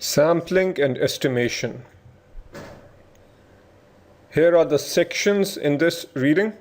Sampling and estimation. Here are the sections in this reading.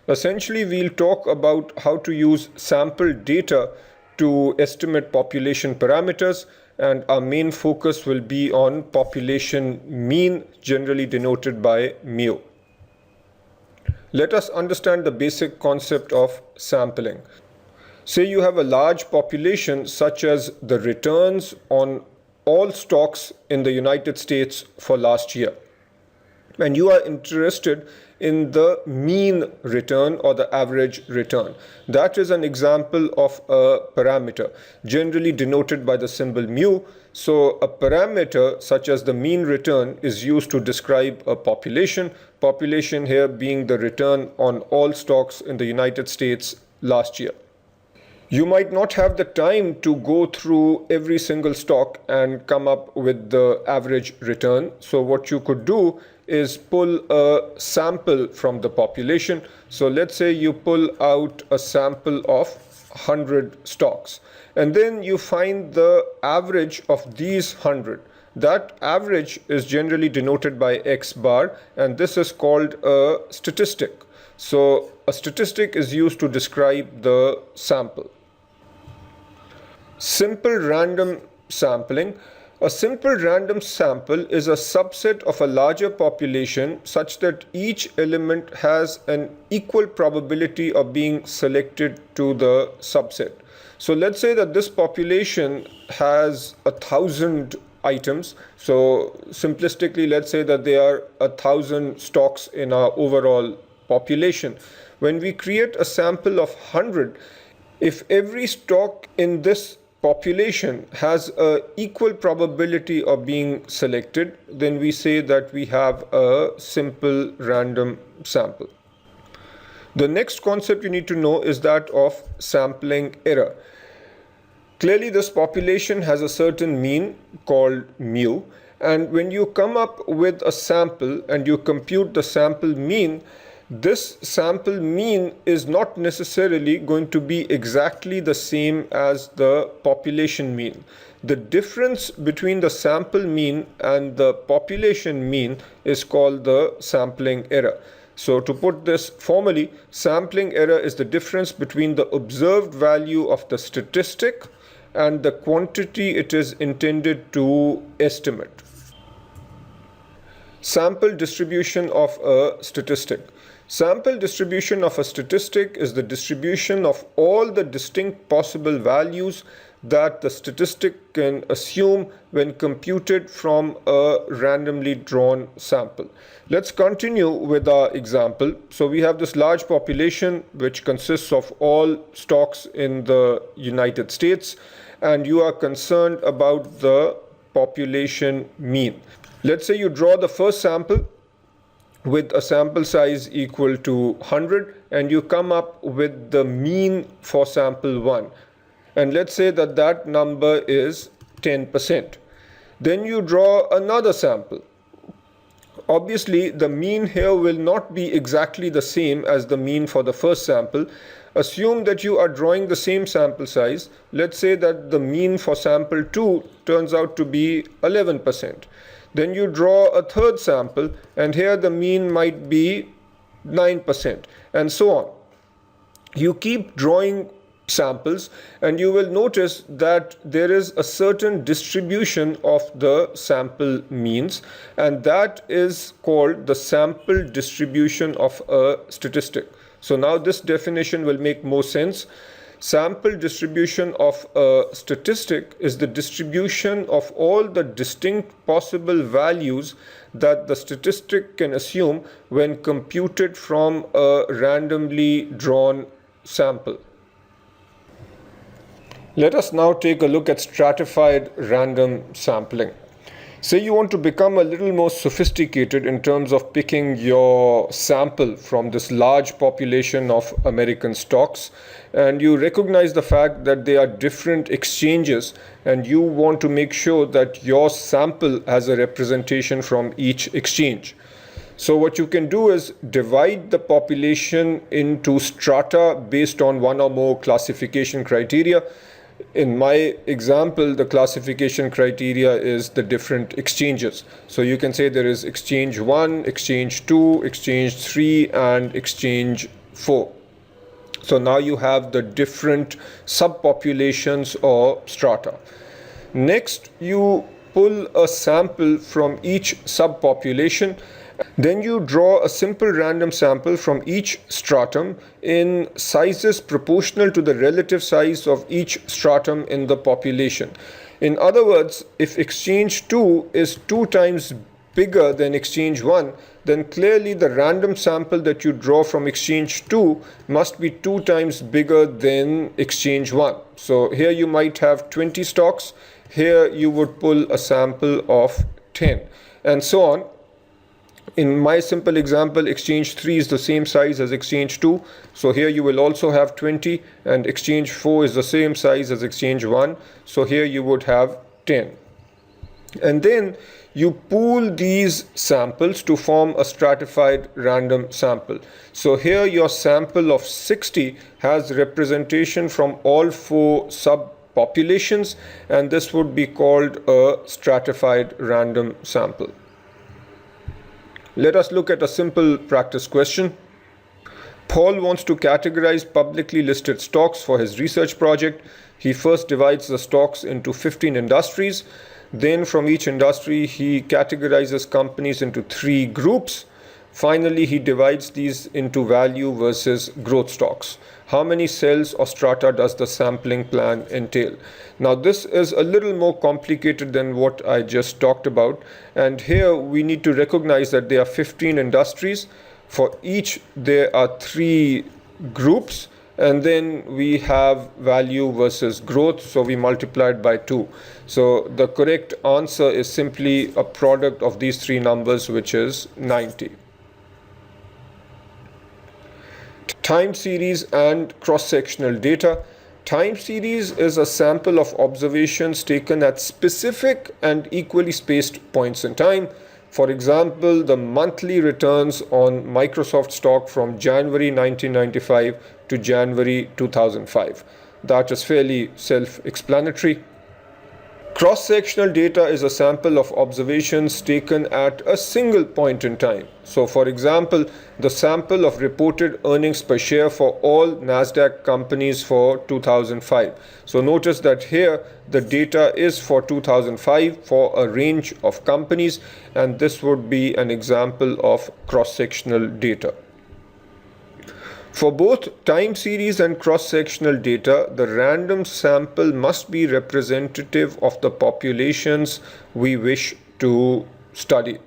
Essentially, we'll talk about how to use sample data to estimate population parameters, and our main focus will be on population mean, generally denoted by mu. Let us understand the basic concept of sampling. Say you have a large population, such as the returns on all stocks in the United States for last year, and you are interested in the mean return or the average return. That is an example of a parameter, generally denoted by the symbol mu. So a parameter such as the mean return is used to describe a population. Population here being the return on all stocks in the United States last year. You might not have the time to go through every single stock and come up with the average return. So what you could do is pull a sample from the population. So let's say you pull out a sample of 100 stocks, and then you find the average of these 100. That average is generally denoted by X bar, and this is called a statistic. So a statistic is used to describe the sample. Simple random sampling. A simple random sample is a subset of a larger population such that each element has an equal probability of being selected to the subset. So let's say that this population has 1,000 items. So simplistically, let's say that there are 1,000 stocks in our overall population. When we create a sample of 100, if every stock in this population has an equal probability of being selected, then we say that we have a simple random sample. The next concept you need to know is that of sampling error. Clearly, this population has a certain mean called mu, and when you come up with a sample and you compute the sample mean, this sample mean is not necessarily going to be exactly the same as the population mean. The difference between the sample mean and the population mean is called the sampling error. So to put this formally, sampling error is the difference between the observed value of the statistic and the quantity it is intended to estimate. Sample distribution of a statistic. Sample distribution of a statistic is the distribution of all the distinct possible values that the statistic can assume when computed from a randomly drawn sample. Let's continue with our example. So we have this large population which consists of all stocks in the United States, and you are concerned about the population mean. Let's say you draw the first sample with a sample size equal to 100, and you come up with the mean for sample 1. And let's say that that number is 10%. Then you draw another sample. Obviously, the mean here will not be exactly the same as the mean for the first sample. Assume that you are drawing the same sample size. Let's say that the mean for sample 2 turns out to be 11%. Then you draw a third sample, and here the mean might be 9%, and so on. You keep drawing samples, and you will notice that there is a certain distribution of the sample means, and that is called the sample distribution of a statistic. So now this definition will make more sense. Sample distribution of a statistic is the distribution of all the distinct possible values that the statistic can assume when computed from a randomly drawn sample. Let us now take a look at stratified random sampling. Say you want to become a little more sophisticated in terms of picking your sample from this large population of American stocks, and you recognize the fact that they are different exchanges, and you want to make sure that your sample has a representation from each exchange. So what you can do is divide the population into strata based on one or more classification criteria. In my example, the classification criteria is the different exchanges. So you can say there is exchange 1, exchange 2, exchange 3, and exchange 4. So now you have the different subpopulations or strata. Next, you pull a sample from each subpopulation. Then you draw a simple random sample from each stratum in sizes proportional to the relative size of each stratum in the population. In other words, if exchange 2 is 2 times bigger than exchange 1, then clearly the random sample that you draw from exchange 2 must be 2 times bigger than exchange 1. So here you might have 20 stocks. Here you would pull a sample of 10, and so on. In my simple example, exchange 3 is the same size as exchange 2. So here you will also have 20, and exchange 4 is the same size as exchange 1. So here you would have 10. And then you pool these samples to form a stratified random sample. So here your sample of 60 has representation from all 4 subpopulations, and this would be called a stratified random sample. Let us look at a simple practice question. Paul wants to categorize publicly listed stocks for his research project. He first divides the stocks into 15 industries. Then from each industry, he categorizes companies into 3 groups. Finally, he divides these into value versus growth stocks. How many cells or strata does the sampling plan entail? Now, this is a little more complicated than what I just talked about. And here we need to recognize that there are 15 industries. For each, there are 3 groups. And then we have value versus growth, so we multiplied by 2. So the correct answer is simply a product of these 3 numbers, which is 90. Time series and cross-sectional data. Time series is a sample of observations taken at specific and equally spaced points in time. For example, the monthly returns on Microsoft stock from January 1995 to January 2005. That is fairly self-explanatory. Cross-sectional data is a sample of observations taken at a single point in time. So, for example, the sample of reported earnings per share for all NASDAQ companies for 2005. So, notice that here the data is for 2005 for a range of companies, and this would be an example of cross-sectional data. For both time series and cross-sectional data, the random sample must be representative of the populations we wish to study.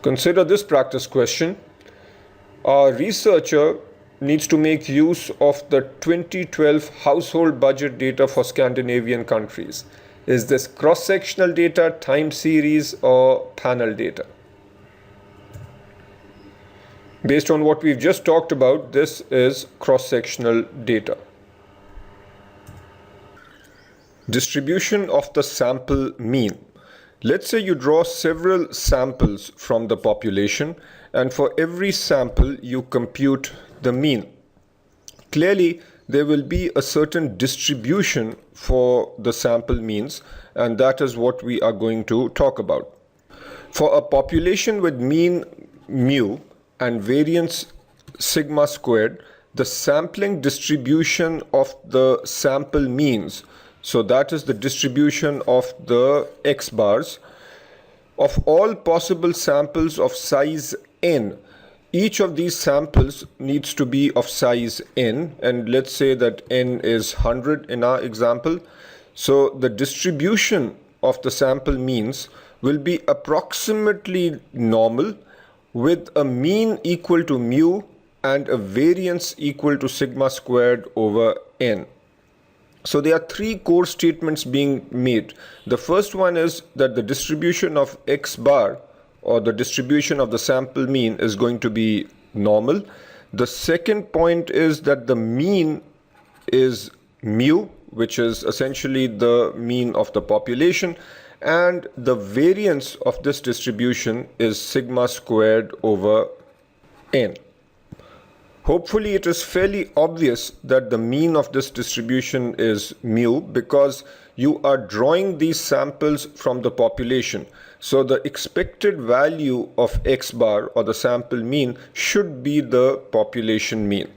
Consider this practice question. A researcher needs to make use of the 2012 household budget data for Scandinavian countries. Is this cross-sectional data, time series, or panel data? Based on what we've just talked about, this is cross-sectional data. Distribution of the sample mean. Let's say you draw several samples from the population, and for every sample you compute the mean. Clearly, there will be a certain distribution for the sample means, and that is what we are going to talk about. For a population with mean mu and variance sigma squared, the sampling distribution of the sample means, so that is the distribution of the x bars, of all possible samples of size n. Each of these samples needs to be of size n, and let's say that n is 100 in our example. So the distribution of the sample means will be approximately normal, with a mean equal to mu and a variance equal to sigma squared over n. So there are 3 core statements being made. The first one is that the distribution of x bar, or the distribution of the sample mean, is going to be normal. The second point is that the mean is mu, which is essentially the mean of the population, and the variance of this distribution is sigma squared over n. Hopefully it is fairly obvious that the mean of this distribution is mu because you are drawing these samples from the population. So the expected value of x bar, or the sample mean, should be the population mean.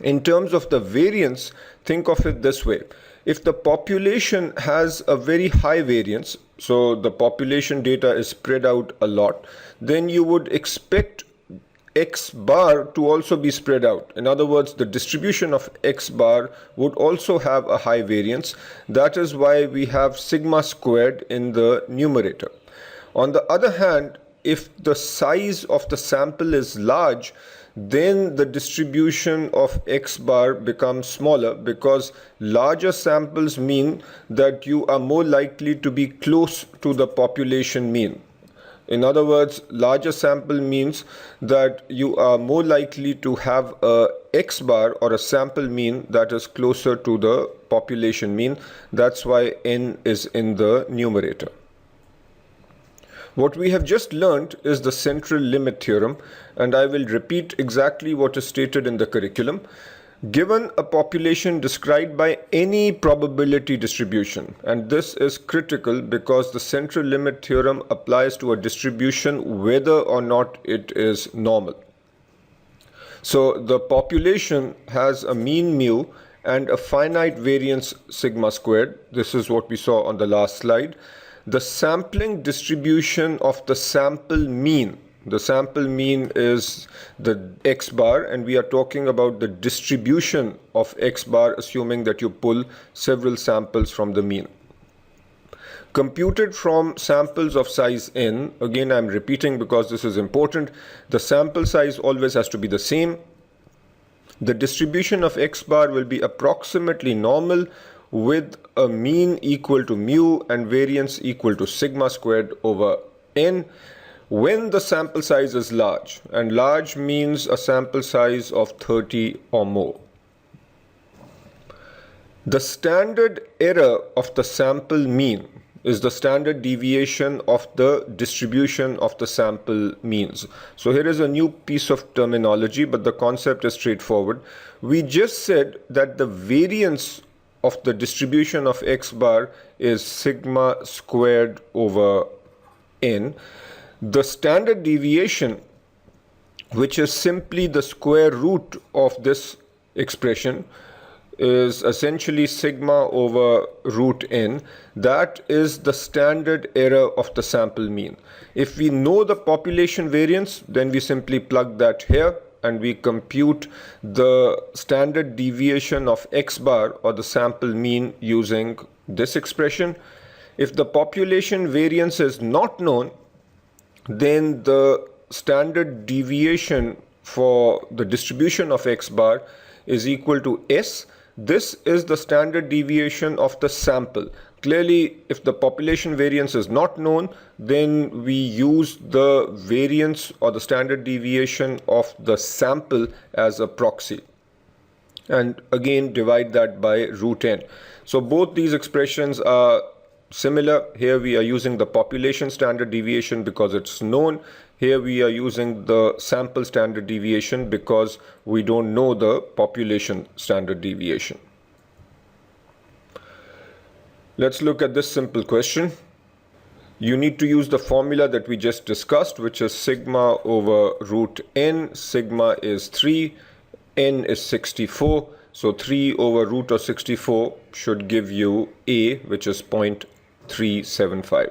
In terms of the variance, think of it this way. If the population has a very high variance, so the population data is spread out a lot, then you would expect x bar to also be spread out. In other words, the distribution of x bar would also have a high variance. That is why we have sigma squared in the numerator. On the other hand, if the size of the sample is large, then the distribution of x bar becomes smaller, because larger samples mean that you are more likely to be close to the population mean. In other words, larger sample means that you are more likely to have a x bar, or a sample mean, that is closer to the population mean. That's why n is in the numerator. What we have just learned is the central limit theorem, and I will repeat exactly what is stated in the curriculum. Given a population described by any probability distribution, and this is critical because the central limit theorem applies to a distribution whether or not it is normal. So the population has a mean mu and a finite variance sigma squared. This is what we saw on the last slide. The sampling distribution of the sample mean. The sample mean is the x bar, and we are talking about the distribution of x bar assuming that you pull several samples from the mean. Computed from samples of size n, again I'm repeating because this is important, the sample size always has to be the same. The distribution of x bar will be approximately normal with a mean equal to mu and variance equal to sigma squared over n, when the sample size is large, and large means a sample size of 30 or more. The standard error of the sample mean is the standard deviation of the distribution of the sample means. So here is a new piece of terminology, but the concept is straightforward. We just said that the variance of the distribution of x bar is sigma squared over n. The standard deviation, which is simply the square root of this expression, is essentially sigma over root n. That is the standard error of the sample mean. If we know the population variance, then we simply plug that here and we compute the standard deviation of x bar, or the sample mean, using this expression. If the population variance is not known, then the standard deviation for the distribution of x bar is equal to s. This is the standard deviation of the sample. Clearly, if the population variance is not known, then we use the variance or the standard deviation of the sample as a proxy, and again divide that by root n. So both these expressions are similar. Here we are using the population standard deviation because it's known. Here we are using the sample standard deviation because we don't know the population standard deviation. Let's look at this simple question. You need to use the formula that we just discussed, which is sigma over root n. Sigma is 3, n is 64. So 3 over root of 64 should give you a, which is 0.375.